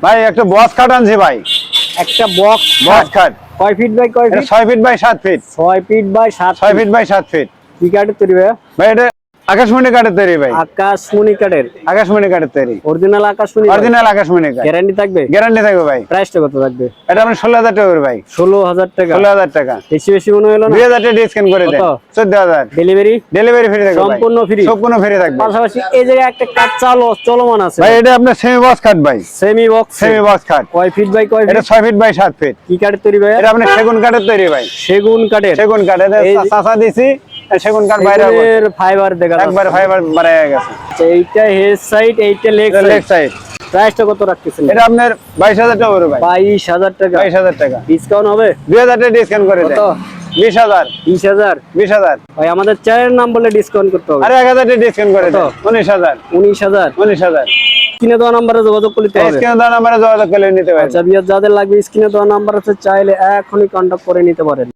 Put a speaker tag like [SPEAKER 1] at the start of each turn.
[SPEAKER 1] ভাই একটা বক্স খাট আনছি ভাই।
[SPEAKER 2] একটা বক্স
[SPEAKER 1] খাট
[SPEAKER 2] কয় ফিট বাই কয় feet?
[SPEAKER 1] 6 feet by 7 feet.
[SPEAKER 2] 6 feet by 7
[SPEAKER 1] 6 feet by 7 feet.
[SPEAKER 2] কি কাঠের তৈরি ভাই?
[SPEAKER 1] ভাই এটা আকাশমণি কাঠের তৈরি ভাই।
[SPEAKER 2] আকাশমণি কাঠের।
[SPEAKER 1] আকাশমণি কাঠের তৈরি।
[SPEAKER 2] অরিজিনাল আকাশমণি।
[SPEAKER 1] অরিজিনাল আকাশমণি কাঠ।
[SPEAKER 2] গ্যারান্টি থাকবে?
[SPEAKER 1] গ্যারান্টি থাকবে ভাই।
[SPEAKER 2] প্রাইসটা কত থাকবে?
[SPEAKER 1] এটা আপনি 16000 টাকা করে ভাই।
[SPEAKER 2] 16000 টাকা।
[SPEAKER 1] 16000 টাকা।
[SPEAKER 2] বেশি বেশি মনে হলো না?
[SPEAKER 1] 2000 টাকা ডিসকাউন্ট করে দেন। 14000।
[SPEAKER 2] ডেলিভারি?
[SPEAKER 1] ডেলিভারি ফ্রি থাকবে ভাই।
[SPEAKER 2] সম্পূর্ণ ফ্রি।
[SPEAKER 1] সম্পূর্ণ ফ্রি থাকবে।
[SPEAKER 2] পাশাপাশি এই জায়গায় একটা কাঠ চলমান আছে
[SPEAKER 1] ভাই এটা আপনার সেমি বক্স খাট ভাই।
[SPEAKER 2] Semi box.
[SPEAKER 1] সেমি বক্স খাট।
[SPEAKER 2] কয় ফিট বাই কয় ফিট?
[SPEAKER 1] এটা 6 ফিট বাই 7 ফিট।
[SPEAKER 2] কি কাঠের তৈরি ভাই?
[SPEAKER 1] এটা আপনার সেগুন কাঠের তৈরি ভাই।
[SPEAKER 2] সেগুন কাঠের।
[SPEAKER 1] সেগুন কাঠ। এটা চাচা দিছি সেগুন কাঠ বাইরে
[SPEAKER 2] এর ফাইবার দেখা যাচ্ছে।
[SPEAKER 1] একবার ফাইবার বাড়া হয়ে গেছে।
[SPEAKER 2] আচ্ছা এইটা হেড সাইড, এইটা লেগ
[SPEAKER 1] সাইড।
[SPEAKER 2] প্রাইসটা কত রাখতেছেন?
[SPEAKER 1] এটা আপনার 22000 টাকা করে ভাই।
[SPEAKER 2] 22000 টাকা।
[SPEAKER 1] 22000 টাকা।
[SPEAKER 2] ডিসকাউন্ট হবে?
[SPEAKER 1] 2000 টাকা ডিসকাউন্ট করে দেন।
[SPEAKER 2] কত?
[SPEAKER 1] 20000।
[SPEAKER 2] 20000।
[SPEAKER 1] 20000।
[SPEAKER 2] ভাই আমাদের চ্যানেলের নাম বলে ডিসকাউন্ট করতে হবে।
[SPEAKER 1] আরে 1000 টাকা ডিসকাউন্ট করে দেন। 19000।
[SPEAKER 2] 19000।
[SPEAKER 1] 19000।
[SPEAKER 2] স্ক্রিনে দেওয়া নম্বরে যোগাযোগ করতে হবে।
[SPEAKER 1] স্ক্রিনে দেওয়া নম্বরে যোগাযোগ করে নিতে পারেন।
[SPEAKER 2] আচ্ছা বিয়ার যাদের লাগবে স্ক্রিনে দেওয়া নাম্বার আছে, চাইলে এখনই কন্টাক্ট করে নিতে পারেন।